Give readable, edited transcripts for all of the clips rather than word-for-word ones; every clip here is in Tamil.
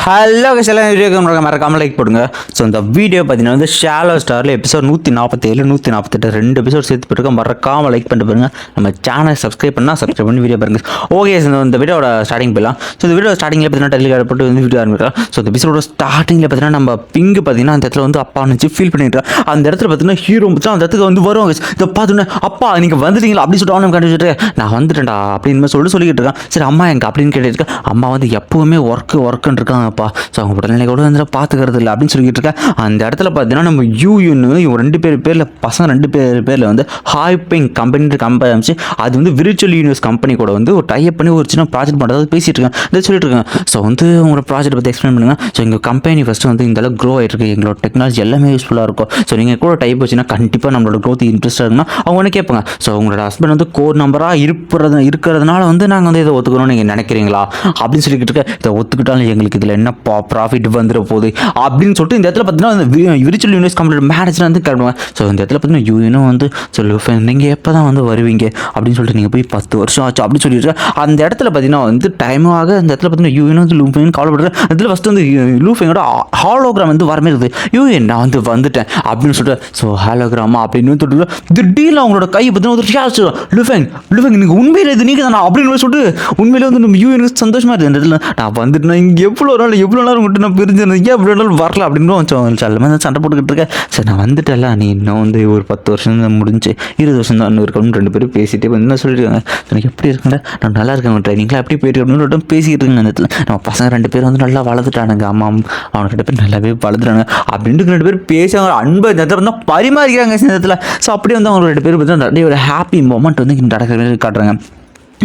ஹலோ எல்லாம் வீடியோ மறக்காமல் லைக் போடுங்க. ஸோ இந்த வீடியோ பார்த்தீங்கன்னா வந்து ஷாலோ ஸ்டாரில் எபிசோட் 147 148 2 எபிசோட் சேர்த்து போட்டுருக்க மறக்காமல் லைக் பண்ணிட்டு பாருங்க. நம்ம சேனல் சப்ஸ்கிரைப் பண்ணி வீடியோ பாருங்க. ஓகே, இந்த வீடியோட ஸ்டார்டிங் போயிடலாம். ஸோ இந்த வீடியோ ஸ்டார்டிங்கில் பார்த்தீங்கன்னா டெலிகார்ட் போட்டு வந்து வீடியோ ஆரம்பிக்கலாம். ஸோ இந்த எபிசோட ஸ்டார்டிங்கில் பார்த்தீங்கன்னா நம்ம பிங்கு பார்த்தீங்கன்னா அந்த இடத்துல வந்து அப்பா நினச்சி ஃபீல் பண்ணிட்டு அந்த இடத்துல பார்த்தீங்கன்னா ஹீரோ மட்டும் அந்த இடத்துக்கு வந்து வருவாங்க. இதை பார்த்தோன்னே அப்பா நீங்கள் வந்துட்டீங்களா அப்படின்னு சொல்லிட்டு அவனை கண்டுபிடிச்சிட்டு நான் வந்துட்டேன்டா அப்படின்னு சொல்லிக்கிட்டு இருக்கான். சரி அம்மா எங்க அப்படின்னு கேட்டுருக்கேன். அம்மா வந்து எப்பவுமே ஒர்க்குன்னு இருக்காங்கப்பா. ஸோ அவங்க உடனே கூட வந்து பார்த்துக்கிறது இல்லை அப்படின்னு சொல்லிட்டு இருக்கேன். அந்த இடத்துல பார்த்தீங்கன்னா நம்ம யூன்னு இவங்க 2 பேரில் பசங்க 2 பேரில் வந்து ஹாய்பிங் கம்பெனி ஆரம்பிச்சு அது வந்து விர்ச்சுவல் யூனிவர்ஸ் கம்பெனி கூட வந்து ஒரு டைப் பண்ணி ஒரு சின்ன ப்ராஜெக்ட் பண்ணுறது பேசிட்டு இருக்கேன். இதை சொல்லிட்டு இருக்கேன். ஸோ வந்து உங்களோட ப்ராஜெக்ட் பற்றி எக்ஸ்பிளைன் பண்ணுங்க. ஸோ எங்கள் கம்பெனி ஃபஸ்ட்டு வந்து இந்த அளவுக்கு க்ரோ ஆகிட்டு இருக்கு. எங்களோட டெக்னாலஜி எல்லாமே யூஸ்ஃபுல்லாக இருக்கும். ஸோ நீங்கள் கூட டைப் வச்சுன்னா கண்டிப்பாக நம்மளோட க்ரோத் இன்ட்ரெஸ்ட்டாக இருக்குன்னா அவங்க ஒன்று கேட்பாங்க. ஸோ உங்களோட ஹஸ்பண்ட் வந்து கோர் நம்பராக இருக்கிறதுனால வந்து நாங்கள் வந்து இதை ஒத்துக்கணும்னு நீங்கள் நினைக்கிறீங்களா அப்படின்னு சொல்லிக்கிட்டு இருக்க. இதை ஒத்துக்கிட்டாலும் எங்களுக்கு இதில் என்ன ப்ராஃபிட் வந்துட போகுது அப்படின்னு சொல்லிட்டு இந்த இடத்துல பார்த்தீங்கன்னா விர்ச்சுவல் யூனிவர்ஸ் கம்பெனி மேனேஜர் வந்து கிளம்புவாங்க. ஸோ இந்த இடத்துல பார்த்தீங்கன்னா யூனும் வந்து சொல்லுவேன் நீங்கள் எப்போ தான் வந்து வருவீங்க அப்படின்னு சொல்லிட்டு நீங்கள் போய் 10 வருஷம் ஆச்சு அப்படின்னு சொல்லிட்டு அந்த இடத்துல பார்த்தீங்கன்னா வந்து டைமாக அந்த இடத்துல பார்த்தீங்கன்னா யூஎன் வந்து லூஃபேன் கவலைப்படுறேன். அதில் ஃபஸ்ட்டு வந்து லூஃபேனோட ஹாலோகிராம் வந்து வரமாதிருது. யூஎன் நான் வந்து வந்துட்டேன் அப்படின்னு சொல்லிட்டு ஸோ ஹாலோகிராமா அப்படின்னு சொல்லிட்டு திடீர்னு அவங்களோட கை பார்த்தீங்கன்னா ஒரு லூஃபேன் நீங்கள் உண்மையில இது நீங்கள் தானே அப்படின்னு சொல்லிட்டு உண்மையிலே வந்து நம்ம யூஎனுக்கு சந்தோஷமாக இருக்குது. இந்த இடத்துல நான் வந்துட்டு இங்கே எவ்வளோ நேரம் மட்டும் நான் பிரிஞ்சிருந்தேன் ஏன் எவ்வளோ நாள் வரல அப்படின்னு எல்லாமே சண்டை போட்டுக்கிட்டு இருக்கேன். சரி நான் வந்துட்டேன்ல நீ இன்னும் வந்து ஒரு 10 வருஷம் தான் முடிஞ்சு 20 வருஷம் தான் இன்னும் இருக்கணும்னு 2 பேரும் பேசிகிட்டே வந்து என்ன சொல்லியிருக்காங்க. எனக்கு எப்படி இருக்குங்க நான் நல்லா இருக்கேன் ட்ரைனிங்லாம் எப்படி போயிட்டு அப்படின்னு பேசிக்கிட்டு இருக்கேன். அந்த இடத்துல நம்ம பசங்க 2 பேரும் வந்து நல்லா வளர்த்துட்டானுங்க. அம்மா அவனுக்கு 2 பேர் நல்லாவே வளர்த்துட்டானுங்க அப்படின்ட்டு 2 பேர் பேசி அவங்க அன்பை இந்த இடத்துல வந்து பரிமாறிக்கிறாங்க இந்த இடத்துல. ஸோ அப்படியே வந்து அவங்க 2 பேர் பார்த்தீங்கன்னா நிறைய ஒரு ஹாப்பி மூமெண்ட் வந்து நடக்கிற காட்டுறாங்க.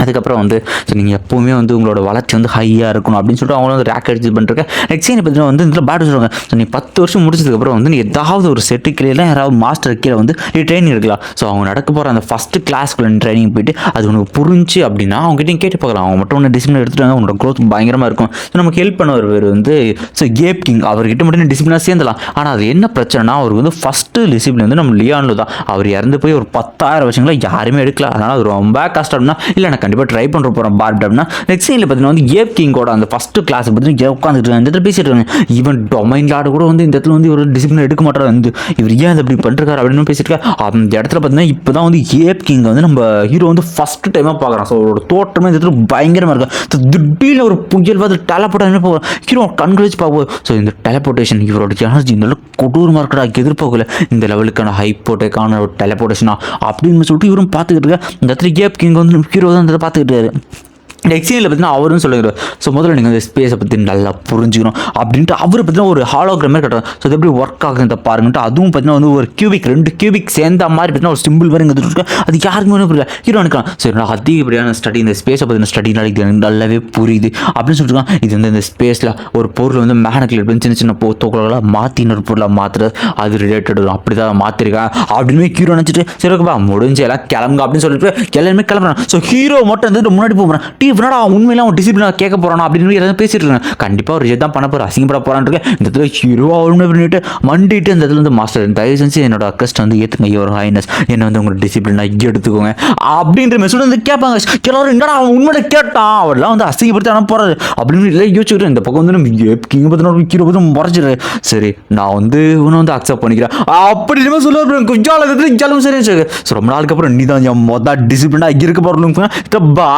அதுக்கப்புறம் வந்து ஸோ நீங்கள் எப்போவுமே வந்து உங்களோட வளர்ச்சி வந்து ஹையாக இருக்கணும் அப்படின்னு சொல்லிட்டு அவங்களும் வந்து ரேக் அடிச்சு பண்ணிருக்கேன். நெக்ஸ்ட் சீன் பார்த்தீங்கன்னா வந்து இதில் பேட் சொல்லுவாங்க. ஸோ நீ 10 வருஷம் முடிச்சதுக்கப்புறம் வந்து நீ ஏதாவது ஒரு செட்டு கீழே யாராவது மாஸ்டர் கீழே வந்து நீ ட்ரைனிங் எடுக்கலாம். ஸோ அவங்க நடக்க போகிற அந்த ஃபஸ்ட்டு கிளாஸ்க்குள்ள ட்ரைனிங் போயிட்டு அது உனக்கு புரிஞ்சு அப்படின்னா அவங்ககிட்ட கேட்டு பார்க்கலாம். அவங்க மட்டும் ஒன்று டிசிப்ளின் எடுத்துட்டாங்க உன்னோட க்ரோத் பயங்கரமாக இருக்கும். ஸோ நமக்கு ஹெல்ப் பண்ண ஒரு பேர் வந்து ஸோ கேப் கிங் அவர்கிட்ட மட்டும் நீ டிசிப்ளினாக சேர்ந்தலாம். ஆனால் அது என்ன பிரச்சனைனா அவருக்கு வந்து ஃபஸ்ட்டு டிசிப்ளின் வந்து நம்ம லியானில் தான். அவர் இறந்து போய் ஒரு 10,000 வருஷங்களா யாருமே எடுக்கலாம். அதனால் அது ரொம்ப கஷ்டம்னா இல்லை நான் கண்டிப்பாக ட்ரை பண்ணுற போகிறேன் பார்டம்னா. நெக்ஸ்ட் சீனில் பார்த்தீங்கன்னா வந்து ஏப் கிங்கோட அந்த ஃபஸ்ட்டு கிளாஸ் பார்த்தீங்கன்னா உட்காந்துட்டு இந்த இடத்துல பேசிட்டு இருக்காங்க. ஈவன் டொமைன் லார்டு கூட வந்து இந்த இடத்துல வந்து ஒரு டிசிப்ளின் எடுக்க மாட்டார். வந்து இவர் ஏன் அதை அப்படி பண்ணிருக்காரு அப்படின்னு பேசிட்டு இருக்கா. அந்த இடத்துல பார்த்தீங்கன்னா இப்போ தான் வந்து ஏப் கிங் வந்து நம்ம ஹீரோ வந்து ஃபஸ்ட்டு டைமாக பார்க்குறான். ஸோ ஒரு தோற்றமே இந்த இடத்துல பயங்கரமாக இருக்கும். திடீர்னு ஒரு புயல் பார்த்து டெலபோர்ட் போகிறோம். ஹீரோ கண்களிச்சு பார்ப்போம். ஸோ இந்த டெலபோர்டேஷன் இவரோட எனர்ஜி இந்த கொடூரமாக இருக்கடா எதிர்பார்க்கல இந்த லெவலுக்கான ஹைப்போட்டேக்கான ஒரு டெலபோர்டேஷனா அப்படின்னு சொல்லிட்டு இவரும் பார்த்துக்கிட்டு இருக்க. இந்த இடத்துல ஏப் கிங் வந்து ஹீரோ தான் இந்த பார்த்துக்கிட்டு நெக்ஸ்ட் சீனில் பார்த்தீங்கன்னா அவரும் சொல்லுகிறார். ஸோ முதல்ல நீங்கள் அந்த ஸ்பேஸை பற்றி நல்லா புரிஞ்சுக்கணும் அப்படின்ட்டு அவர் பார்த்தீங்கன்னா ஒரு ஹாலோகிராம் மாதிரி கட்டுறாங்க. ஸோ அது எப்படி ஒர்க் ஆகுது பாருங்கன்ட்டு அதுவும் பார்த்தீங்கன்னா வந்து ஒரு கியூபிக் 2 கியூபிக் சேர்ந்த மாதிரி பார்த்தீங்கன்னா ஒரு சிம்பிள் மாதிரி இங்கே இருக்கு. அது யாருக்குமே புரியல. ஹீரோ நினைக்கலாம் சரி நான் அதிகப்படியான ஸ்டடி இந்த ஸ்பேஸை பற்றின ஸ்டடி நாளைக்கு நல்லாவே புரியுது அப்படின்னு சொல்லிட்டுருக்கான். இது வந்து இந்த ஸ்பேஸில் ஒரு பொருள் வந்து மேனக்கில் சின்ன சின்ன தோக்கலாக மாற்றி இன்னொரு பொருளாக மாற்றுறது அது ரிலேட்டட் அப்படி தான் மாற்றிருக்கேன் அப்படின்னு ஹீரோ நினச்சிட்டு சரி ஓகேப்பா முடிஞ்சு எல்லாம் கிளம்புங்க அப்படின்னு சொல்லிட்டு எல்லாருமே கிளம்புறான். ஸோ ஹீரோ மட்டும் வந்து முன்னாடி போகிறான். என்னடா உண்மையில அவன் டிசிப்ளினா கேட்க போறானா அப்படின்னு எல்லாரும் பேசிட்டு இருக்காங்க. கண்டிப்பா ஒரு இதான் பண்ண போற அசிங்கப்பட போறான்னு இருக்கேன். இந்த இடத்துல ஹீரோ அவனுமே பண்ணிட்டு மண்டிட்டு இந்த இடத்துல வந்து மாஸ்டர் தயவு செஞ்சு என்னோட அக்கஸ்ட் வந்து ஏத்துங்க யுவர் ஹைனஸ் என்ன வந்து உங்களோட டிசிப்ளினா எடுத்துக்கோங்க அப்படின்ற மெசேஜ் வந்து கேட்பாங்க. எல்லாரும் என்னடா அவன் உண்மையில கேட்டான் அவெல்லாம் வந்து அசிங்கப்படுத்தி அனுப்ப போறாரு அப்படின்னு இல்லை யோசிச்சுக்கிறேன். இந்த பக்கம் வந்து நம்ம கிங் பத்தின ஹீரோ பத்தி முறைச்சிரு. சரி நான் வந்து உன்னை வந்து அக்செப்ட் பண்ணிக்கிறேன் அப்படின்னு சொல்லுவாங்க. கொஞ்சம் சரி ரொம்ப நாளுக்கு அப்புறம் நீ தான் மொதல் டிசிப்ளினா இருக்க போறோம்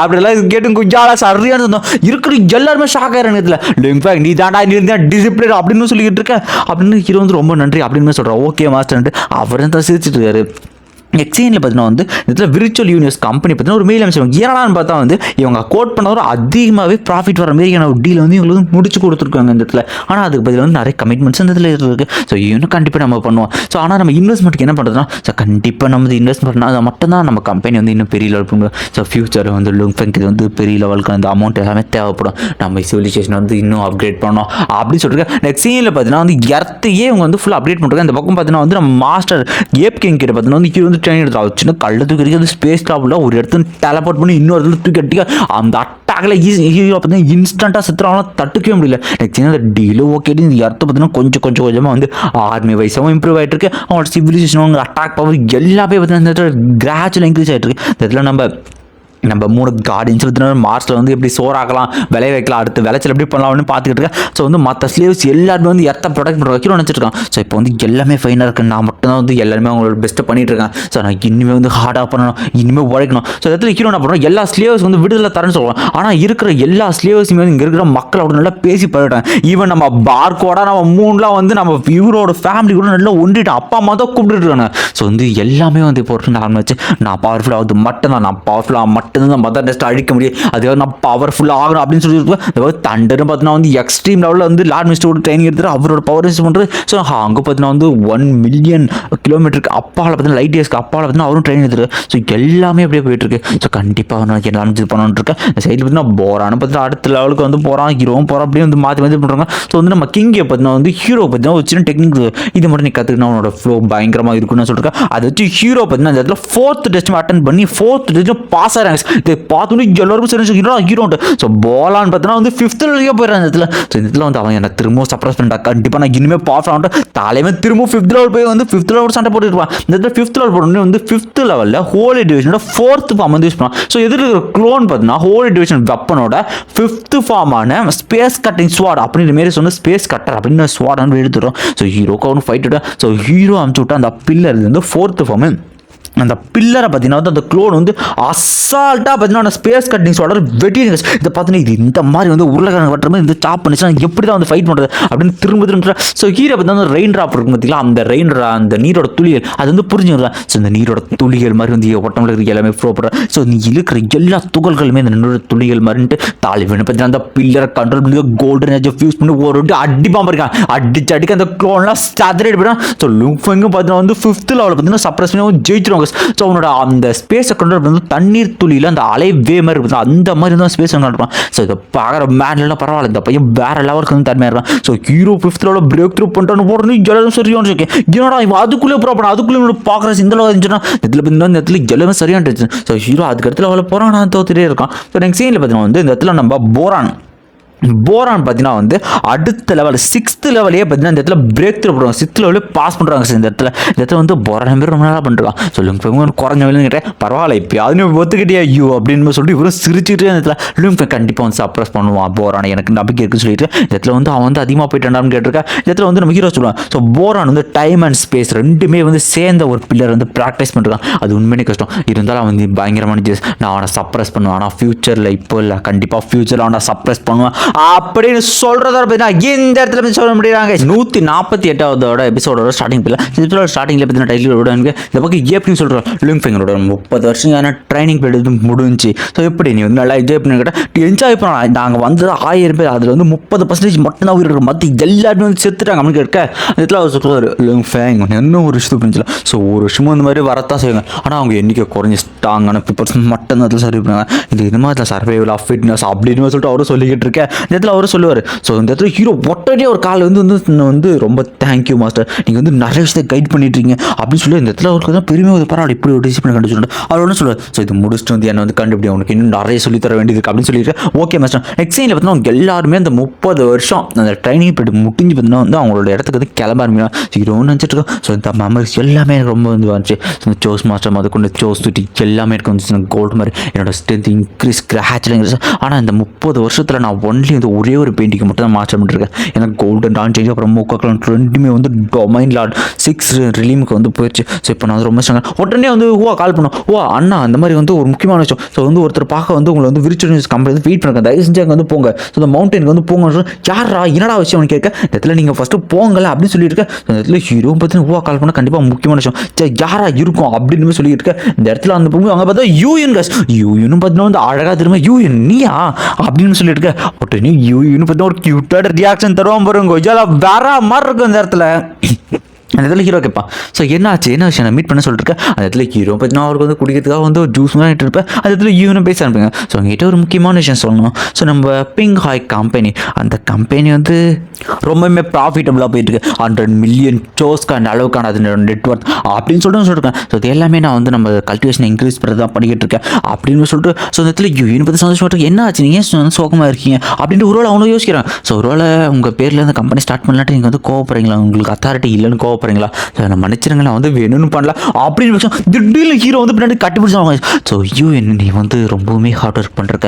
அப்படிலாம் கேட்டு சரியான இருக்கிற எல்லாருமே ஷாக் ஆயிரம். நீ தாண்டா டிசிப்ளின் அப்படின்னு சொல்லிக்கிட்டு இருக்க அப்படின்னு ஹீரோ வந்து ரொம்ப நன்றி அப்படின்னு சொல்றான். ஓகே மாஸ்டர் அவர் தான் சிரிச்சிட்டு இருக்காரு. நெக்ஸ்ட் சீனில் பார்த்தீங்கன்னா வந்து இதில் விர்ச்சுவல் யூனிவர்ஸ் கம்பெனி பார்த்தீங்கன்னா ஒரு மெயில் அமைச்சிருவாங்க. ஏன்னான்னு பார்த்தா வந்து இவங்க கோட் பண்ணவரை அதிகமாகவே ப்ராஃபிட் வர மாதிரியான ஒரு டீல் வந்து இவங்களுக்கு வந்து முடிச்சு கொடுத்துருக்காங்க இந்த இடத்துல. ஆனால் அதுக்கு பதில் வந்து நிறைய கமிட்மெண்ட்ஸ் இந்த இதில் இருக்குது. ஸோ இன்னும் கண்டிப்பாக நம்ம பண்ணுவோம். ஸோ ஆனால் நம்ம இன்வெஸ்ட்மெண்ட்டுக்கு என்ன பண்ணுறதுனா ஸோ கண்டிப்பாக நம்ம இன்வெஸ்ட் பண்ணால் அதை மட்டும் தான் நம்ம கம்பெனி வந்து இன்னும் பெரிய லெவல் பண்ணுவோம். ஸோ ஃபியூச்சர் வந்து லுங்ஃபெங்க் இது வந்து பெரிய லெவலுக்கு அந்த அமௌண்ட் எல்லாமே தேவைப்படும். நம்ம சிவிலைசேஷன் வந்து இன்னும் அப்கிரேட் பண்ணோம் அப்படின்னு சொல்லிட்டு நெக்ஸ்ட் சீனில் பார்த்தீங்கன்னா வந்து எர்த்தையே இவங்க வந்து ஃபுல் அப்கிரேட் பண்ணுறாங்க. இந்த பக்கம் பார்த்தீங்கன்னா வந்து நம்ம மாஸ்டர் ஏப் கிங் கிட்ட பார்த்தீங்கன்னா வந்து வந்து ட்ரெயின் எடுத்து சின்ன கள்ள தூக்கி அது ஸ்பேஸ் ட்ராவலில் ஒரு இடத்துல டெலபோர்ட் பண்ணி இன்னொரு இடத்துல தூக்கி அடிக்க அந்த அட்டாக்ல ஹீரோ பார்த்தீங்கன்னா இன்ஸ்டண்ட்டாக செத்துறாங்கன்னா தட்டுக்கவே முடியல. நெக்ஸ்ட் அந்த டீலு ஓகே இந்த இடத்த பார்த்தீங்கன்னா கொஞ்சமாக வந்து ஆர்மி வைஸாகவும் இம்ப்ரூவ் ஆகிட்டு இருக்கு. அவங்களோட சிவிலைசேஷன் அட்டாக் பவர் எல்லாமே பார்த்தீங்கன்னா கிராஜுவலாக இன்க்ரீஸ் ஆகிட்டு இருக்கு. இந்த இடத்துல நம்ம நம்ம 3 கார்டியன்ஸ் பார்த்தீங்கன்னா மார்ஸில் வந்து எப்படி சோறாக்கலாம், விளைய வைக்கலாம், அடுத்து விளைச்சல் எப்படி பண்ணலாம்னு பார்த்துக்கிட்டு இருக்கேன். ஸோ வந்து மற்ற ஸ்லேவ்ஸ் எல்லாருமே வந்து எர்த்தை ப்ரொடெக்ட் பண்ண வைக்கணும்னு நினச்சிருக்கான். ஸோ இப்போ வந்து எல்லாமே ஃபைனாக இருக்குது. நான் மட்டும் தான் வந்து எல்லாருமே அவங்களோட பெஸ்ட்டை பண்ணிட்டு இருக்கேன். ஸோ நான் இனிமேல் வந்து ஹார்டாக பண்ணணும், இனிமேல் உழைக்கணும். ஸோ இடத்துல ஹீரோ என்ன பண்ணுறோம், எல்லா ஸ்லேவ்ஸ் வந்து விடுதலை தரேன்னு சொல்லுவோம். ஆனால் இருக்கிற எல்லா ஸ்லேவ்ஸுமே வந்து இங்கே இருக்கிற மக்கள் அப்படி நல்லா பேசி பழகிட்டாங்க. ஈவன் நம்ம பார்க்கோட நம்ம 3லாம் வந்து நம்ம ஹீரோட ஃபேமிலி கூட நல்லா ஒன்றிட்டோம். அப்பா அம்மா தான் கூப்பிட்டு இருக்காங்க. ஸோ வந்து எல்லாமே வந்து இப்போ நான் வச்சு நான் பவர்ஃபுல்லாக வந்து மட்டும்தான், நான் பவர்ஃபுல்லாக மட்டும்தான் மதர் டெஸ்ட் அழிக்க முடியும், அதுக்காக நான் பவர்ஃபுல்லாக ஆகணும் அப்படின்னு சொல்லிட்டு தண்டர்னு பார்த்தீங்கன்னா வந்து எக்ஸ்ட்ரீம் லெவலில் வந்து லார்ட் மிஸ்டரோட ட்ரைனிங் எடுத்துட்டு அவரோட பவர் யூஸ் பண்ணுறது. ஸோ அங்கே பார்த்தீங்கன்னா வந்து 1 மில்லியன் கிலோமீட்டருக்கு அப்பாவில் பார்த்தீங்கன்னா லைட் இயர்ஸ்க்கு அப்பாவில் பார்த்தீங்கன்னா அவரும் ட்ரைனிங் எடுத்துருக்கு. ஸோ எல்லாமே அப்படியே போயிட்டு இருக்கு. ஸோ கண்டிப்பாக நான் எல்லாமே இது பண்ணணும்னு இருக்கேன். இந்த சைடில் பார்த்தீங்கன்னா போரான்னு பார்த்தீங்கன்னா அடுத்த லெவலுக்கு வந்து போகிறான், ஹீரோவும் போகிறான், அப்படியே வந்து மாற்றி மாற்றி பண்ணுறாங்க. ஸோ வந்து நம்ம கிங்கை பார்த்தீங்கன்னா வந்து ஹீரோ பார்த்தீங்கன்னா ஒரு சின்ன டெக்னிக் இது மட்டும் நீ கற்றுக்கினா அவனோட ஃப்ளோ பயங்கரமாக இருக்குன்னு சொல்லிட்டு அதை வச்சு ஹீரோ பார்த்தீங்கன்னா அந்த இடத்துல 4th டெஸ்ட் அட்டன் பண்ணி 4th டெஸ்ட் பாஸ் ஆகிறாங்க. இதை பார்த்தோன்னே எல்லாரும் சரி ஹீரோன்ட்டு. ஸோ போலான்னு பார்த்தீங்கன்னா வந்து 5th லெவலுக்கே போயிடுறாங்க. இந்த இடத்துல ஸோ இந்த இடத்துல வந்து அவன் என்ன திரும்பவும் சப்ரஸ் பண்ணிட்டா, கண்டிப்பாக நான் இனிமேல் பாஸ் ஆகிட்டு தலைமை திரும்பவும் 5th லெவல் போய் வந்து 5th லெவல் சண்டை போட்டுருப்பான். இந்த இடத்துல 5th லெவல் போட்டோன்னே வந்து 5th லெவலில் ஹோலி டிவிஷனோட 4th ஃபார்ம் வந்து யூஸ் பண்ணலாம். ஸோ எதில் இருக்கிற க்ளோன் பார்த்தீங்கன்னா ஹோலி டிவிஷன் வெப்பனோட 5th ஃபார்மான ஸ்பேஸ் கட்டிங் ஸ்வாட் அப்படின்ற மாரி சொன்ன ஸ்பேஸ் கட்டர் அப்படின்னு ஸ்வாட் வந்து எடுத்துடும். ஸோ ஹீரோக்கு அவனு ஃபைட் விட்டா. ஸோ ஹீரோ அனுப்பிச்சு விட்டா அந்த பில்லர் வந்து 4th ஃபார்மு. அந்த பில்லரை பார்த்தீங்கன்னா வந்து அந்த க்ளோன் வந்து அசால்ட்டாக பார்த்தீங்கன்னா அந்த ஸ்பேஸ் கட்டிங்ஸோட வெட்டிங்க. இதை பார்த்தீங்கன்னா இது இந்த மாதிரி வந்து உருளைக்கிழங்கு வட்டுற மாதிரி இந்த சாப் பண்ணிச்சுன்னா எப்படி தான் வந்து ஃபைட் பண்ணுறது அப்படின்னு திரும்ப. ஸோ ஹீரோ பார்த்தீங்கன்னா ரெயின் ட்ராப் இருக்கும் பார்த்தீங்களா, அந்த ரெயின் அந்த நீரோட துளிகள் அது வந்து புரிஞ்சுக்கலாம். ஸோ இந்த நீரோட துளிகள் மாதிரி வந்து ஒட்டமில் இருக்கிற எல்லாமே ஃப்ளோ பண்ணுற. ஸோ நீ இருக்கிற எல்லா துகள்களுமே இந்த நீரோட துளிகள் மாதிரின்ட்டு தாலிவன் பார்த்தீங்கன்னா அந்த பில்லரை கண்ட்ரோல் பண்ணி கோல்டன் ஏஜ் யூஸ் பண்ணி ஒரு அடிப்பாம இருக்கான். அடிக்க அந்த க்ளோன்லாம் சாதரேட் பண்ணான். ஸோ லுஃபெங்கும் பார்த்தீங்கன்னா வந்து 5th லெவலில் பார்த்தீங்கன்னா சப்ரஸ் பண்ணி ஜெயிச்சிருவாங்க. ஸோ அவனோட அந்த ஸ்பேஸை கண்ட்ரோல் பண்ணி தண்ணீர் துளியில் அந்த அலை வே மாதிரி இருக்குது, அந்த மாதிரி தான் ஸ்பேஸ் கண்ட்ரோல் இருப்பான். ஸோ இதை பார்க்குற மேன்லாம் பரவாயில்ல, இந்த பையன் வேற லெவலுக்கு வந்து தன்மையாக இருக்கான். ஸோ ஹீரோ 5th லெவலில் பிரேக் த்ரூ பண்ணிட்டு போடுறது எல்லாரும் சரியானு இருக்கேன். என்னடா இவன் அதுக்குள்ளே ப்ராப்பர் அதுக்குள்ளே பார்க்குற இந்த லெவல் இருந்துச்சுன்னா இதில் பார்த்தீங்கன்னா இந்த இடத்துல எல்லாமே சரியானு. ஸோ ஹீரோ அதுக்கு இடத்துல லெவலில் போகிறான், நான் தோத்துட்டே இருக்கான். ஸோ நெக்ஸ்ட் சீனில் பார்த்தீங்கன்னா வந்து இந்த இடத்துல நம்ம போரான் பார்த்தீங்கன்னா வந்து அடுத்த லெவல் 6th லெவலே பார்த்தீங்கன்னா இந்த இடத்துல பிரேக் த்ரூ பண்ணுவாங்க, 6th லெவலே பாஸ் பண்ணுறாங்க. சார் இந்த இடத்துல வந்து போரான் பேர் ரொம்ப நல்லா பண்ணுறான். சொல்லுங்க குறைஞ்ச வேலை கேட்டேன் பரவாயில்ல இப்போ அது ஒத்துக்கிட்டே ஐயோ அப்படின்னு சொல்லிட்டு இவரும் சிரிச்சுட்டு அந்த இடத்துல லுங்க கண்டிப்பாக வந்து சப்ரஸ் பண்ணுவான் போரான், எனக்கு நம்பிக்கை இருக்குன்னு சொல்லிட்டு இந்த இடத்துல வந்து அவன் வந்து அதிகமாக போயிட்டான்னு கேட்டிருக்கா. இந்த இடத்துல வந்து நம்ம ஹீரோ சொல்லுவான். ஸோ போரான் வந்து டைம் அண்ட் ஸ்பேஸ் ரெண்டுமே வந்து சேர்ந்த ஒரு பில்லர் வந்து ப்ராக்டிஸ் பண்ணுறான். அது உண்மையிலே கஷ்டம் இருந்தாலும் அவன் வந்து பயங்கரமான ஜெஸ் நான் அவனை சப்ரஸ் பண்ணுவான். ஆனால் ஃபியூச்சரில் இப்போ இல்லை கண்டிப்பாக ஃபியூச்சரில் அவனை சப்ரஸ் பண்ணுவான் அப்படின்னு சொல்றதோட இந்த இடத்துல சொல்ல முடியாங்க. 148வது எபிசோடோட ஸ்டார்டிங் ஸ்டார்டிங்ல பத்தின டைட்டிலோட இந்த பக்கம் எப்படின்னு சொல்றோம் லுங்ஃபெங்கரோட 30 வருஷம் ட்ரைனிங் பீரியட் முடிஞ்சு. ஸோ எப்படி நீ வந்து நல்லா என்ஜாய் பண்ணி கேட்டால் என்ஜாய் பண்ணலாம். நாங்கள் வந்தது 1000 பேர், அதில் வந்து 30% மட்டும் தான் உயிர் இருக்கிற மற்ற எல்லாருமே வந்து செத்துட்டாங்க அப்படின்னு கேட்க இதில் அவர் சொல்றாரு லுங்ஃபெங் இன்னும் ஒரு விஷயத்துக்கு புரிஞ்சல. ஸோ ஒரு விஷயமும் இந்த மாதிரி வரத்தான் செய்வாங்க, ஆனால் அவங்க எண்ணிக்கை குறைஞ்சி ஸ்ட்ராங்கான பீப்பிள்ஸ் மட்டும் தான் சர்வை பண்ணுவாங்க. இது மாதிரி சர்வைவல் ஆஃப் ஃபிட்னஸ் அப்படின்னு சொல்லிட்டு அவரும் சொல்லிக்கிட்டு இருக்கேன். இந்த இடத்துல அவரும் சொல்லுவார். ஸோ இந்த இடத்துல ஹீரோ ஒட்டனே ஒரு கால் வந்து ரொம்ப தேங்க்யூ மாஸ்டர், நீங்கள் வந்து நிறைய விஷயத்தை கைட் பண்ணிட்டு இருக்கீங்க அப்படின்னு சொல்லி இந்த இடத்துல அவருக்கு தான் பெருமையாக பரவாயில்ல இப்படி ஒரு டிசிப்ளின் கண்டுபிடிச்சு அவர் ஒன்று சொல்லுவார். ஸோ இது முடிச்சுட்டு வந்து என்ன வந்து கண்டுபிடி அவனுக்கு இன்னும் நிறைய சொல்லி தர வேண்டியது அப்படின்னு சொல்லிட்டு ஓகே மாஸ்டர். எக்ஸைனில் பார்த்தீங்கன்னா அவங்க எல்லாருமே அந்த 30 வருஷம் அந்த ட்ரைனிங் பீரியட் முடிஞ்சு பார்த்தீங்கன்னா வந்து அவங்களோட இடத்துக்கு வந்து கிளம்ப ஆரம்பிக்கலாம். ஹீரோன்னு நினச்சிட்டு இருக்கோம். ஸோ இந்த மெமரிஸ் எல்லாமே எனக்கு ரொம்ப வந்து வந்துச்சு. இந்த சோஸ் மாஸ்டர் அது கொண்டு சோஸ் சுட்டி எல்லாமே எனக்கு வந்துச்சு. கோல்டு மாதிரி என்னோட ஸ்ட்ரென்த் இன்க்ரீஸ் கிராச்சுவல் இன்க்ரீஸ். ஆனால் இந்த 30 வருஷத்தில் நான் ஒன்லி வந்து ஒரே ஒரு பெயிண்டிங் மட்டும் தான் மாற்றம் பண்ணிருக்கேன். ஏன்னா கோல்டன் டான் சேஞ்ச் அப்புறம் மூக்காக்கலாம் ரெண்டுமே வந்து டொமைன் லார்ட் 6 ரிலீமுக்கு வந்து போயிடுச்சு. ஸோ இப்போ நான் ரொம்ப ஸ்ட்ராங்க உடனே வந்து கால் பண்ணோம் அண்ணா அந்த மாதிரி வந்து ஒரு முக்கியமான விஷயம். ஸோ வந்து ஒருத்தர் பார்க்க வந்து உங்களை வந்து விரிச்சுவல் நியூஸ் கம்பெனி வந்து வெயிட் பண்ணுங்க, தயவு செஞ்சு அங்கே வந்து போங்க. ஸோ இந்த மவுண்டனுக்கு வந்து போங்க. யாரா என்னடா விஷயம் கேட்க இந்த இடத்துல நீங்கள் ஃபஸ்ட்டு போங்கல அப்படின்னு சொல்லிட்டு இருக்க. இந்த இடத்துல ஹீரோ பார்த்தீங்கன்னா கால் பண்ணால் கண்டிப்பாக முக்கியமான விஷயம் யாரா இருக்கும் அப்படின்னு சொல்லிட்டு இருக்க. இந்த இடத்துல அந்த பொண்ணு அங்கே பார்த்தா யூஎன் கஸ் யூஎன்னு பார்த்தீங்கன்னா வந்து அழகாக திரும்ப யூஎன் நீயா அப்படின்னு சொல்லிட்டு இருக்க. உடனே யூஎன்னு பார்த்தீங்கன்னா ஒரு கியூட்டான ரியாக்ஷன் தருவான் பாருங்க, வேற மாதிரி இருக்கும் இந்த இடத்துல. அந்த இடத்துல ஹீரோ கேட்பான். ஸோ என்ன விஷயம் நான் மீட் பண்ண சொல்லிட்டு அந்த இடத்துல ஹீரோ பார்த்தீங்கன்னா அவருக்கு வந்து குடிக்கிறதுக்காக வந்து ஒரு ஜூஸ் மாதிரி இருப்பேன். அந்த இடத்துல யூனும் பேச ஆரம்பிங்க. ஸோ அவங்ககிட்ட ஒரு முக்கியமான விஷயம் சொல்லணும். ஸோ நம்ம பிங்க் ஹாய் கம்பெனி அந்த கம்பெனி வந்து ரொம்பவுமே ப்ராஃபிட்டபுளாக போயிட்டு இருக்கு. 100 மில்லியன் ஷோஸ்க்கான அளவுக்கான அது நெட்ஒர்க் அப்படின்னு சொல்லியிருக்கேன். ஸோ இது எல்லாமே நான் வந்து நம்ம கல்டிவேஷனை இன்க்ரீஸ் பண்ணுறது தான் பண்ணிக்கிட்டு இருக்கேன் அப்படின்னு சொல்லிட்டு ஸோ இந்த இடத்துல என்னை பற்றி சந்தோஷமாக இருக்கு. என்ன ஆச்சு நீங்கள் ஏன் சோகமாக இருக்கீங்க அப்படின்ட்டு ஒருவேளை அவனும் யோசிக்கிறேன். ஸோ ஒருவேளை உங்கள் பேரில் இந்த கம்பெனி ஸ்டார்ட் பண்ணலான்ட்டு நீங்கள் வந்து கோவப்படுறீங்களா, உங்களுக்கு அத்தாரிட்டி இல்லைன்னு கோவப்படுறீங்களா, ஸோ நான் மன்னிச்சிருங்களா வந்து வேணும்னு பண்ணலாம் அப்படின்னு விஷயம் திடீர்னு ஹீரோ வந்து பின்னாடி கட்டி பிடிச்சாங்க. ஸோ என்ன நீ வந்து ரொம்பவுமே ஹார்ட் ஒர்க் பண்ணுறக்க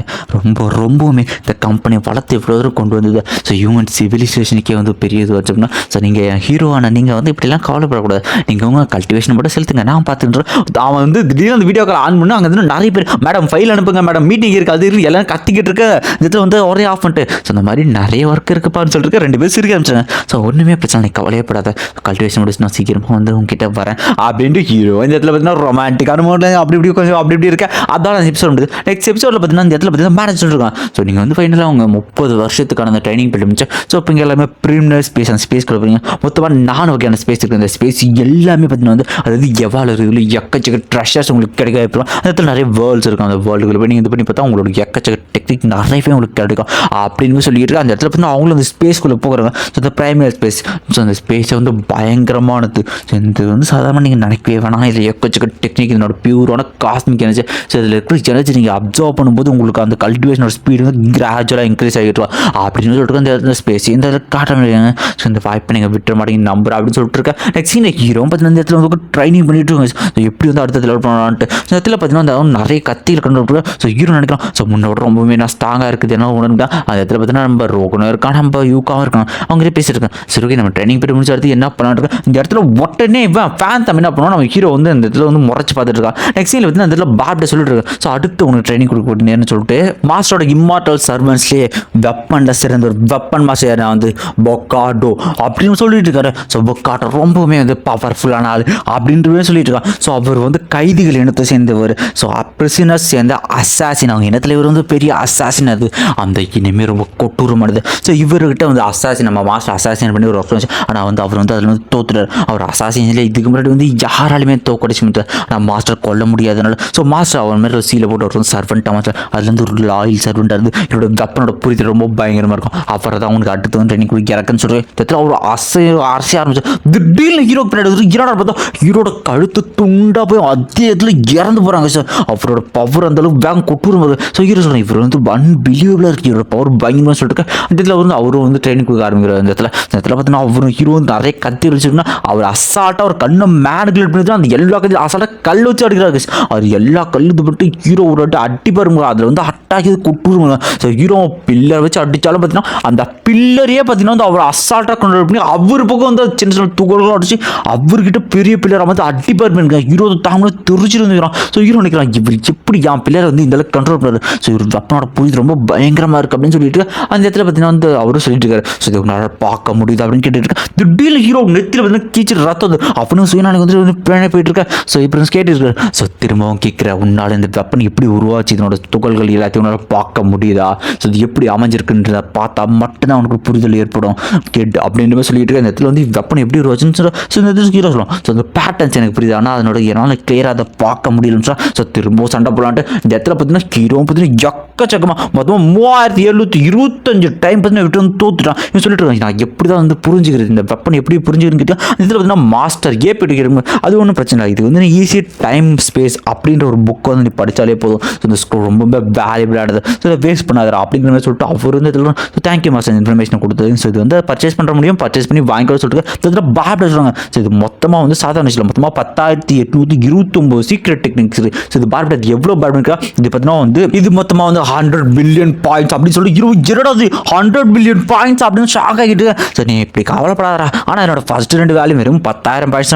ரொம்பவுமே இந்த கம்பெனியை வளர்த்து எவ்வளோ தூரம் கொண்டு வந்தது. ஸோ ஹியூமன் சிவிலைசேஷனுக்கே வந்து பெரிய இது வச்சோம்னா ஸோ நீங்கள் ஹீரோவான நீங்கள் வந்து இப்படிலாம் கவலைப்படக்கூடாது. நீங்கள் உங்கள் கல்டிவேஷன் மட்டும் செலுத்துங்க, நான் பார்த்துட்டு அவன் வந்து திடீர்னு அந்த வீடியோ கால் ஆன் பண்ணி அங்கே வந்து நிறைய பேர் மேடம் ஃபைல் அனுப்புங்க மேடம் மீட்டிங் இருக்குது அது இருக்குது எல்லாம் கத்திக்கிட்டு இருக்க இதில் வந்து ஒரே ஆஃப் பண்ணிட்டு ஸோ இந்த மாதிரி நிறைய ஒர்க் இருக்குப்பான்னு சொல்லிட்டு 2 பேர் சிரிக்க ஆரம்பிச்சாங்க. ஸோ ஒன்றுமே பிரச்சனை நீ கவலையப்படாத, கல்டிவேஷன் முடிச்சு நான் சீக்கிரமாக வந்து உங்ககிட்ட வரேன் அப்படின்ட்டு ஹீரோ இந்த இடத்துல பார்த்தீங்கன்னா ரொமான்டிக்கான மோட்ல அப்படி கொஞ்சம் அப்படி இருக்க அதான் எபிசோட் முடியுது. நெக்ஸ்ட் எபிசோடில் பார்த்தீங்கன்னா இந்த இடத்துல பார்த்தீங்கன்னா மேனேஜ் சொல்லிருக்காங்க. ஸோ நீங்கள் வந்து ஃபைனலாக அவங்க 30 வருஷத்துக்கான அந்த ட்ரைனிங் பண்ணி முடிச்சு. ஸோ இப்போ இங்கே எல்லாமே ப்ரீமியர் ஸ்பேஸ் அந்த ஸ்பேஸ் கொடுப்பீங்க. மொத்தமாக 4 வகையான ஸ்பேஸ் இருக்குது. அந்த ஸ்பேஸ் எல்லாமே பார்த்தீங்கன்னா வந்து அதாவது எவ்வளோ இருக்குது எக்கச்சக்க ட்ரெஷர்ஸ் உங்களுக்கு கிடைக்க வைப்போம். அந்த இடத்துல நிறைய வேர்ல்ட்ஸ் இருக்கும். அந்த வேர்ல்டுக்குள்ள போய் நீங்கள் இது பண்ணி பார்த்தா உங்களுக்கு எக்கச்சக்க டெக்னிக் நிறையவே உங்களுக்கு கிடைக்கும் அப்படின்னு சொல்லிட்டு அந்த இடத்துல பார்த்தீங்கன்னா அவங்களும் அந்த ஸ்பேஸ்க்குள்ளே போகிறாங்க. ஸோ அந்த பிரைமரி ஸ்பேஸ் ஸோ அந்த ஸ்பேஸை வந்து பயங்கரமானது. ஸோ இது வந்து சாதாரணமாக நீங்கள் நினைக்கவே வேணாம். இதில் எக்கச்சக்க டெக்னிக் இதனோட பியூரான காஸ்மிக் எனர்ஜி. ஸோ இதில் இருக்கிற எனர்ஜி நீங்கள் அப்சர்வ் பண்ணும்போது உங்களுக்கு அந்த கல்டிவேஷனோட ஸ்பீடு வந்து கிராஜுவலாக இன்க்ரீஸ் ஆகிட்டு அப்படின்னு சொல்லிட்டு இந்த ஸ்பேஸ் இந்த காட்ட முடியாங்க. ஸோ இந்த வாய்ப்பை நீங்கள் விட்டுற மாட்டேங்க நம்பர் அப்படின்னு சொல்லிட்டு இருக்கேன். நெக்ஸ்ட் இந்த ஹீரோ பார்த்தீங்கன்னா இந்த இடத்துல வந்து ட்ரைனிங் பண்ணிட்டு இருக்காங்க. ஸோ எப்படி வந்து அடுத்த டெவலப் பண்ணலான்ட்டு இந்த இடத்துல பார்த்தீங்கன்னா அந்த நிறைய கத்தியில் கண்டுபிடிக்க. ஸோ ஹீரோ நினைக்கலாம் ஸோ முன்னோட ரொம்பவே நான் ஸ்ட்ராங்காக இருக்குது ஏன்னா உணர்ந்தா அந்த இடத்துல பார்த்தீங்கன்னா நம்ம ரோகனும் இருக்கான் நம்ம யூக்காவும் இருக்கான் அவங்களே பேசிட்டு இருக்கேன். சரி ஓகே நம்ம ட்ரைனிங் பண்ணி முடிச்சு அடுத்து என்ன பண்ணலான்னு இருக்கேன். இந்த இடத்துல உடனே இவன் ஃபேன் தம்பி என்ன பண்ணுவோம் நம்ம ஹீரோ வந்து இந்த இடத்துல வந்து முறைச்சு பார்த்துட்டு இருக்கான். நெக்ஸ்ட் சீனில் பார்த்தீங்கன்னா அந்த இடத்துல பாப்ட சொல்லிட்டு இருக்கேன். ஸோ அடுத்து உனக்கு ட்ரைனிங் கொடுக்கணும்னு சொல்லிட்டு மாஸ்டரோட இம்மார்டல் சர்வன்ஸ்லேயே வெப்பனில் சிறந்த ஒரு வெப்பன் மாஸ்டர் நான் வந்து பொக்காடோ அப்படின்னு சொல்லிட்டு இருக்காரு. ஸோ பொக்காடோ ரொம்பவுமே வந்து பவர்ஃபுல்லான ஆள் அப்படின்றவே சொல்லிட்டு இருக்கான். ஸோ அவர் வந்து கைதிகள் இனத்தை சேர்ந்தவர். ஸோ பிரிசனர்ஸ் சேர்ந்த அசாசின் அவங்க இனத்தில் இவர் வந்து பெரிய அசாசின் அது அந்த இனிமே ரொம்ப கொட்டூரமானது. ஸோ இவர்கிட்ட வந்து அசாசின் நம்ம மாஸ்டர் அசாசின் பண்ணி ஒரு ஒர்க் வச்சு ஆனால் வந்து அவர் வந்து அதில் வந்து தோத்துறாரு. அவர் அசாசின்ல இதுக்கு முன்னாடி வந்து யாராலுமே தோக்கடிச்சு முடியாது ஆனால் மாஸ்டர் கொல்ல முடியாதனால ஸோ மாஸ்டர் அவர் மாதிரி ஒரு சீலை போட்டு அவர் வந்து சர்வெண்ட்டாக மாஸ்டர் அதுலேருந்து ஒரு லாயல் சர்வெண்ட்டாக இருந்து இவரோட வெப்பனோட புரிதல் ரொம்ப பயங்கரமாக இருக்கும். அப்புறம் தான் அவங்களுக்கு அடுத்து வந்து ட்ரைனிங் கொடுக்க இறக்குன்னு சொல்லிட்டு அவர் அரசே ஆரம்பிச்சு திடீர்னு ஹீரோ பின்னாடி ஹீரோட பார்த்தா ஹீரோட கழுத்து துண்டாக போய் அதே இடத்துல இறந்து போகிறாங்க. சார் அவரோட பவர் அந்த அளவுக்கு வேகம் கொட்டூரும் போது ஸோ ஹீரோ சொல்கிறேன் இவர் வந்து அன்பிலீவபிளாக இருக்குது இவரோட பவர் பயங்கரமாக சொல்லிட்டு அந்த இடத்துல வந்து அவரும் வந்து ட்ரைனிங் கொடுக்க ஆரம்பிக்கிறார். அந்த இடத்துல பார்த்தீங்கன்னா அவரும் ஹீரோ வந்து நிறைய கத்தி வச்சுருக்குன்னா அவர் அசால்ட்டாக ஒரு கண்ணை மேனுகுலேட் பண்ணி அந்த எல்லா கத்தி அசால்ட்டாக கல் வச்சு அடிக்கிறாரு. அவர் எல்லா கல்லு பட்டு ஹீரோ ஒரு அடி பாருங்க அதில் வந்து அட்டாக்கி கொட்டூருங்க. ஸோ ஹீரோ பில்லர் வச்சு அடித்தாலும் பார்த்தீங்கன்னா அந்த பில்லரையே பார்த்தீங்கன்னா வந்து அவர் அசால்ட்டாக கண்ட்ரோல் பண்ணி அவர் பக்கம் வந்து சின்ன சின்ன துகள்களும் அடிச்சு அவர்கிட்ட பெரிய பில்லரை வந்து அடிப்பார் பண்ணுங்க. ஹீரோ தாமலை தெரிஞ்சுட்டு வந்துக்கிறான். ஸோ ஹீரோ நினைக்கிறான் இவர் எப்படி என் பில்லரை வந்து இந்த அளவுக்கு கண்ட்ரோல் பண்ணுறாரு. ஸோ இவர் வெப்பனோட புரியுது ரொம்ப பயங்கரமாக இருக்குது அப்படின்னு சொல்லிட்டு அந்த இடத்துல பார்த்தீங்கன்னா வந்து அவரும் சொல்லிட்டு இருக்காரு. ஸோ இது உங்களால் பார்க்க முடியுது அப்படின்னு கேட்டுட்டு இருக்கேன். திடீர்னு ஹீரோ நெத்தியில் பார்த்தீங்கன்னா கீச்சிட்டு ரத்தம் அப்படின்னு சுயநாளைக்கு வந்து பிளானே போயிட்டு இருக்கேன். ஸோ இப்போ கேட்டுருக்காரு. ஸோ திரும்பவும் கேட்குற உன்னால் இந்த வெப்பன் எப்படி உருவாச்சு இதனோட துகள்கள் எல்லாத்தையும் உன்னால் பார்க்க முடியுதா ஸோ இது எப்படி அமைஞ்சிருக்குன்றதை பார்த்தா மட்டும்தான் அவனுக்கு புரிதல் ஏற்படும் கேட்டு அப்படின்னு சொல்லிட்டு இருக்க. இந்த இடத்துல வந்து வெப்பன் எப்படி உருவாச்சுன்னு சொல்ல ஸோ இந்த இடத்துல ஹீரோ சொல்லுவோம். ஸோ அந்த பேட்டர்ன்ஸ் எனக்கு புரியுது ஆனால் அதனோட என்னால் கிளியராக அதை பார்க்க முடியலன்னு சொல்ல. ஸோ திரும்பவும் சண்டை போடலான்ட்டு இந்த இடத்துல பார்த்தீங்கன்னா ஹீரோவும் பார்த்தீங்கன்னா எக்கச்சக்கமாக மொத்தமாக 3725 டைம் பார்த்தீங்கன்னா விட்டு வந்து தோத்துட்டான். இவன் சொல்லிட்டு இருக்காங்க நான் எப்படி தான் வந்து புரிஞ்சுக்கிறது இந்த வெப்பன் எப்படி புரிஞ்சுக்கிறேன்னு கேட்டால் இதில் பார்த்தீங்கன்னா மாஸ்டர் ஏப்பிட்டு அது ஒன்றும் பிரச்சனை இல்லை. இது வந்து ஈஸி டைம் ஸ்பேஸ் அப்படின்ற ஒரு புக் வந்து நீ படித்தாலே போதும். ஸோ இந்த ஸ்கூல் ரொம்ப வேல்யூபிளானது. ஸோ இதை வேஸ்ட் பண்ணாதரா அப்படிங்கிற மாதிரி சொல்லிட்டு அவர் வந்து இதில் ஸோ தேங்க்யூ மாஸ்டர் இன்ஃபர்மேஷன் கொடுத்தது. ஸோ இது வந்து பர்ச்சேஸ் பண்ணுற முடியும் பர்ச்சேஸ் பண்ணி வாங்கிக்க சொல்லிட்டு இதில் பாப்ட சொல்லுவாங்க. ஸோ இது மொத்தமாக வந்து சாதாரண விஷயம் மொத்தமாக 10,829 சீக்ரெட் டெக்னிக்ஸ் இருக்குது. ஸோ இது பாப்ட எவ்வளோ பாப்ட இருக்கா இது பார்த்தீங்கன்னா வந்து இது மொத்தமாக வந்து 100 பில்லியன் பாயிண்ட்ஸ் அப்படின்னு சொல்லி 100 பில்லியன் பாயிண்ட்ஸ் அப்படின்னு ஷாக் ஆகிட்டு. ஸோ நீ இப்படி கவலைப்படாதரா ஆனால் என்னோட ஃபர்ஸ்ட் 2 வேல்யூ வெறும் 10,000 பாயிண்ட்ஸ்.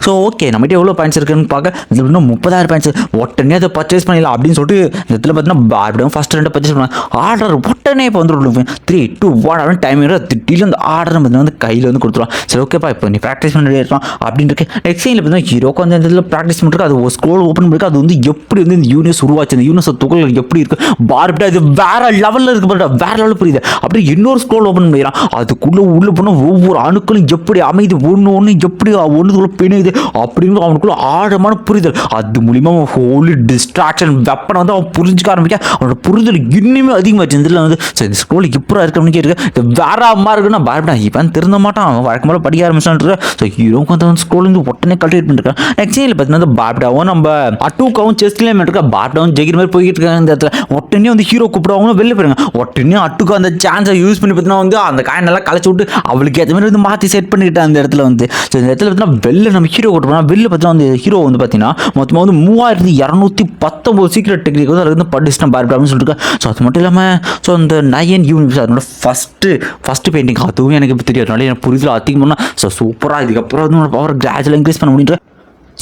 ஸோ ஓகே நம்மகிட்ட எவ்வளோ பாயிண்ட்ஸ் இருக்குன்னு பார்க்க இதில் இன்னும் 30,000 பாயிண்ட்ஸ் உடனே அதை பர்ச்சேஸ் பண்ணிடலாம் அப்படின்னு சொல்லிட்டு இந்த இடத்துல பார்த்தீங்கன்னா பாப்டும் ஃபர்ஸ்ட் 2 பர்ச்சேஸ் பண்ணுவாங்க. ஆர்டர் உடனே இப்போ வந்து 3, 2, 1 அப்படின்னு டைம் திடீர்னு அந்த ஆர்டர் வந்து கையில் வந்து கொடுத்துருவான். சரி ஓகேப்பா இப்போ நீ ப்ராக்டிஸ் பண்ணி இருக்கலாம் அப்படின்னு இருக்கு. நெக்ஸ்ட் சீனில் பார்த்தீங்கன்னா ஹீரோக்கு வந்து இந்த இடத்துல ப்ராக்டிஸ் பண்ணிருக்கு. அது ஒரு ஸ்க்ரோல் ஓப்பன் பண்ணிருக்கு. அது வந்து எப்படி வந்து இந்த யூனிவர்ஸ் உருவாச்சு இந்த யூனிவர்ஸ் துகள்கள் எப்படி இருக்குது பார்பிட்டா இது வேற லெவலில் இருக்கு பாருடா வேற லெவலில் புரியுது. அப்படி இன்னொரு ஸ்க்ரோல் ஓப்பன் பண்ணிக்கிறான். அதுக்குள்ளே உள்ள போனால் ஒவ்வொரு அணுக்களும் எப்படி அமைது ஒன்று எப்படி ஒன்றுக்குள்ள பிணையுது அப்படின்னு அவனுக்குள்ள ஆழமான புரிதல். அது மூலிமா ஹோலி டிஸ்ட்ராக்ஷன் வெப்பனை வந்து அவன் புரிஞ்சுக்க ஆரம்பிக்க அவனோட புரிதல் இன்னுமே அதிகமாச்சு. இதில் வந்து இந்த ஸ்க்ரோல் இப்போ இருக்கு அப்படின்னு கேட்டு வேற யாரா அம்மா இருக்குன்னா பாருடா இவன் திருந்த மாட்டான், அவன் வழக்கம் போல படிக்க ஆரம்பிச்சான். ஸோ ஹீரோக்கு வந்து ஸ்கூல் உடனே கல்டிவேட் பண்ணிருக்கான். நெக்ஸ்ட் சீனில் பார்த்தீங்கன்னா பாப்டாவும் நம்ம அட்டுக்காவும் செஸ்லேயே இருக்கா, பாப்டாவும் ஜெயிக்கிற மாதிரி போய்கிட்டு இருக்காங்க. இந்த இடத்துல உடனே வந்து ஹீரோ கூப்பிடுவாங்க, வெளில போயிருங்க. உடனே அட்டுக்கு அந்த சான்ஸை யூஸ் பண்ணி பார்த்தீங்கன்னா வந்து அந்த காய் நல்லா கலைச்சி விட்டு அவளுக்கு ஏற்ற மாதிரி வந்து மாற்றி செட் பண்ணிக்கிட்டேன் அந்த இடத்துல வந்து. ஸோ இந்த இடத்துல பார்த்தீங்கன்னா வெளில நம்ம ஹீரோ கூப்பிட்டு வெளில பார்த்தீங்கன்னா அந்த ஹீரோ வந்து பார்த்தீங்கன்னா மொத்தமாக வந்து 3219 சீக்ரெட் டெக்னிக் வந்து அதில் வந்து படிச்சுட்டேன் பாப்டான்னு சொல்லிட்டு. ஸோ அது மட்டும் இல்லாமல் ஸோ அந்த 9 யூனிவர்ஸ் அதனோட ஃபஸ்ட்டு பெயிண்டிங் அதுவும் எனக்கு தெரியாதுனால எனக்கு புரிதல் அதிகமாக. ஸோ சூப்பராக இதுக்கப்புறம் வந்து பவர் கிராஜுவலாக இன்க்ரீஸ் பண்ண முடியுன்ற.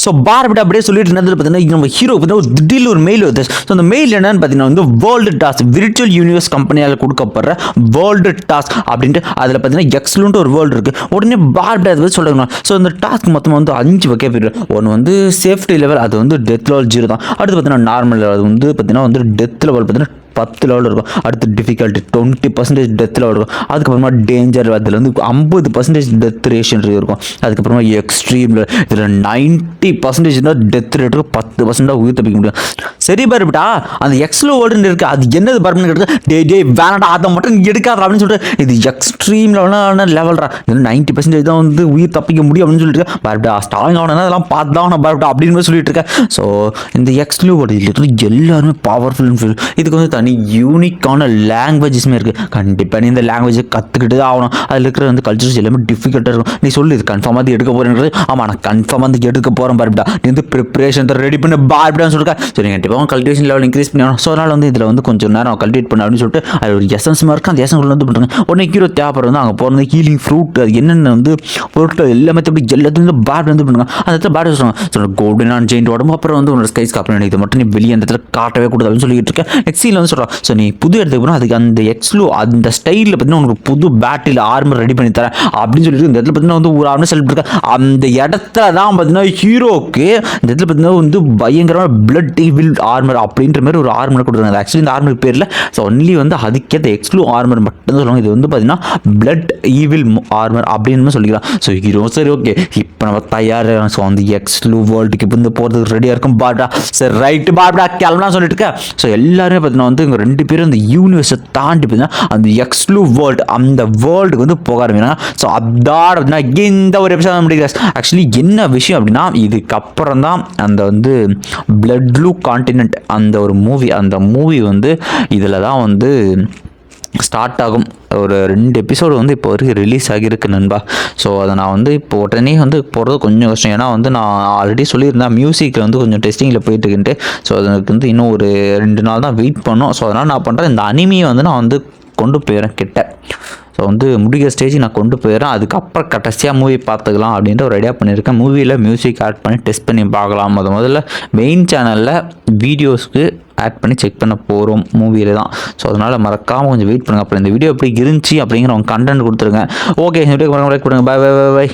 ஸோ பார்பிட்டா அப்படியே சொல்லிட்டு இருந்தது பார்த்தீங்கன்னா நம்ம ஹீரோ பார்த்தீங்கன்னா திடீர்னு ஒரு மெயில் வருது. ஸோ அந்த மெயில் என்னன்னு பார்த்தீங்கன்னா வந்து வேர்ல்டு டாஸ்க் விர்ச்சுவல் யூனிவர்ஸ் கம்பெனியால் கொடுக்கப்படுற வேர்ல்டு டாஸ்க் அப்படின்ட்டு அதில் பார்த்தீங்கன்னா எக்ஸ்லூன்ட்டு ஒரு வேர்ல்டு இருக்குது. உடனே பார்பிட்டா அதை பற்றி சொல்லணும். ஸோ அந்த டாஸ்க் மொத்தமாக வந்து 5 வகை போயிடும். ஒன்று வந்து சேஃப்டி லெவல், அது வந்து டெத் லெவல் 0 தான். அடுத்து பார்த்தீங்கன்னா நார்மல் லெவல், அது வந்து பார்த்தீங்கன்னா வந்து டெத் லெவல் பார்த்தீங்கன்னா 10 லெவல் இருக்கும். அடுத்து டிஃபிகல்ட்டி 20% டெத் லெவல் இருக்கும். அதுக்கப்புறமா டேஞ்சர் அதில் வந்து 50% டெத் ரேஷன் இருக்கும். அதுக்கப்புறமா எக்ஸ்ட்ரீம் இதில் 90% டெத் ரேட் இருக்கும், 10% உயிர் தப்பிக்க முடியும். சரி பார்பிட்டா அந்த எக்ஸ்லோ வேர்ல்டுன்னு இருக்குது, அது என்னது பார்பின்னு கேட்டு டே வேணாடா அதை மட்டும் எடுக்காத அப்படின்னு சொல்லிட்டு இது எக்ஸ்ட்ரீம் லெவலான லெவல்ரா, இது 90% தான் வந்து உயிர் தப்பிக்க முடியும் அப்படின்னு சொல்லிட்டு பார்பிட்டா ஸ்டாலிங் ஆகணும்னா அதெல்லாம் பார்த்து தான் பார்பிட்டா அப்படின்னு சொல்லிட்டு இருக்கேன். ஸோ இந்த எக்ஸ்லோ வேர்ல்டு எல்லாருமே பவர்ஃபுல். இதுக்கு வந்து தனி யூனிக்கான லாங்குவேஜஸ்மே இருக்குது. கண்டிப்பாக நீ இந்த லாங்குவேஜை கற்றுக்கிட்டு தான் ஆகணும். அதில் இருக்கிற வந்து கல்ச்சர்ஸ் எல்லாமே டிஃபிகல்ட்டாக இருக்கும். நீ சொல்லு இது கன்ஃபார்மாக அது எடுக்க போகிறேன்றது. ஆமாம் நான் கன்ஃபார்மாக வந்து எடுக்க போகிறேன் பார்பிட்டா, நீ வந்து ப்ரிப்பரேஷன் ரெடி பண்ண பார்பிட்டான்னு சொல்லிருக்கேன். ஸோ நீங்கள் கண்டிப்பாக கல்டிவேஷன் லெவல் இன்க்ரீஸ் பண்ணி ஆகணும். ஸோ அதனால் வந்து இதில் வந்து கொஞ்சம் நேரம் கல்டிவேட் பண்ண அப்படின்னு சொல்லிட்டு அது ஒரு எசன்ஸ் மாதிரி இருக்குது. அந்த எசன்ஸ் வந்து பண்ணுறாங்க. உடனே ஹீரோ தேவைப்படுறது வந்து அங்கே போகிறது ஹீலிங் ஃப்ரூட், அது என்னென்ன வந்து பொருட்கள் எல்லாமே எப்படி எல்லாத்தையும் வந்து பார்பிட் வந்து பண்ணுவாங்க. அந்த இடத்துல பார்பிட் சொல்லுவாங்க ஸோ கோல்டன் அண்ட் ஜெயிண்ட் உடம்பு அப்புறம் வந்து உன்னோட ஸ்கைஸ் காப்பி இதை மட்டும் நீ வெளியே அந்த இடத்துல காட்டவே கூடாது அப்படின்னு சொல்லிட்டு இருக்கேன். நெக்ஸ்ட் சீனில் வந்து சொல்கிறான் ஸோ நீ புது இடத்துக்கு போனால் அதுக்கு அந்த எக்ஸ்லோ அந்த ஸ்டைலில் பார்த்தீங்கன்னா உனக்கு புது பேட்டில் ஆர்மர் ரெடி பண்ணி தரேன் அப்படின்னு சொல்லிட்டு இந்த இடத்துல பார்த்தீங்கன்னா வந்து ஒரு ஆர்மர் செலக்ட் இருக்கேன். அந்த இடத்துல தான் பார்த்தீங்கன்னா ஹீரோக்கு இந்த இடத்துல பார்த்தீங்கன்னா வந்து பயங்கரமான பிளட் ஈவில் ஆர்மர் அப்படின்ற மாதிரி ஒரு ஆர்மர் கொடுக்குறாங்க. ஆக்சுவலி இந்த ஆர்மர் பேரில் ஸோ ஒன்லி வந்து அதுக்கேற்ற எக்ஸ்லோ ஆர்மர் மட்டும் தான் சொல்லுவாங்க. இது வந்து பார்த்தீங்கன்னா பிளட் ஈவில் ஆர்மர் அப்படின்னு சொல்லிக்கலாம். ஸோ ஹீரோ சரி ஓகே இப்போ நம்ம தயாராக ஸோ அந்த எக்ஸ்லோ வேர்ல்டுக்கு இப்போ வந்து போகிறதுக்கு ரெடியாக இருக்கும் பார்பிட்டா. சரி ரைட்டு பார்பிட்டா கிளம்பலாம் சொல்லிட்டு இருக்கேன். ஸோ எல்லாருமே பார்த்தீங்கன்னா வந்து இவங்க 2 பேரும் இந்த யூனிவர்ஸை தாண்டி பார்த்தீங்கன்னா அந்த எக்ஸ்க்ளூ வேர்ல்டு அந்த வேர்ல்டுக்கு வந்து போக ஆரம்பிக்கிறாங்க. ஸோ அதாட அப்படின்னா இந்த ஒரு எபிசோட் முடியாது. ஆக்சுவலி என்ன விஷயம் அப்படின்னா இதுக்கப்புறம் தான் அந்த வந்து பிளட் ப்ளூ கான்டினென்ட் அந்த ஒரு மூவி, அந்த மூவி வந்து இதில் தான் வந்து ஸ்டார்ட் ஆகும். ஒரு 2 எபிசோடு வந்து இப்போ வரைக்கும் ரிலீஸ் ஆகியிருக்கு நண்பா. ஸோ அதை நான் வந்து இப்போ உடனே வந்து போகிறது கொஞ்சம் கஷ்டம். ஏன்னா வந்து நான் ஆல்ரெடி சொல்லியிருந்தேன் மியூசிக்கில் வந்து கொஞ்சம் டெஸ்டிங்கில் போயிட்டுருக்குன்ட்டு. ஸோ அதுக்கு வந்து இன்னும் ஒரு 2 நாள் தான் வெயிட் பண்ணோம். ஸோ அதனால் நான் பண்ணுறேன் இந்த அனிமியை வந்து நான் வந்து கொண்டு போயிடுறேன் கிட்ட. ஸோ வந்து முடிக்கிற ஸ்டேஜ் நான் கொண்டு போயிடுறேன். அதுக்கப்புறம் கடைசியாக மூவி பார்த்துக்கலாம் அப்படின்ட்டு ஒரு ஐடியா பண்ணியிருக்கேன். மூவியில் மியூசிக் ஆட் பண்ணி டெஸ்ட் பண்ணி பார்க்கலாம். முதல்ல மெயின் சேனலில் வீடியோஸ்க்கு ஆட் பண்ணி செக் பண்ண போகிறோம் மூவியில் தான். ஸோ அதனால் மறக்காமல் கொஞ்சம் வெயிட் பண்ணுங்கள். அப்புறம் இந்த வீடியோ எப்படி இருந்துச்சு அப்படிங்கிற உங்கள் கண்டென்ட் கொடுத்துருங்க. ஓகே இந்த வீடியோ லைக் பண்ணுங்கள். Bye bye bye by.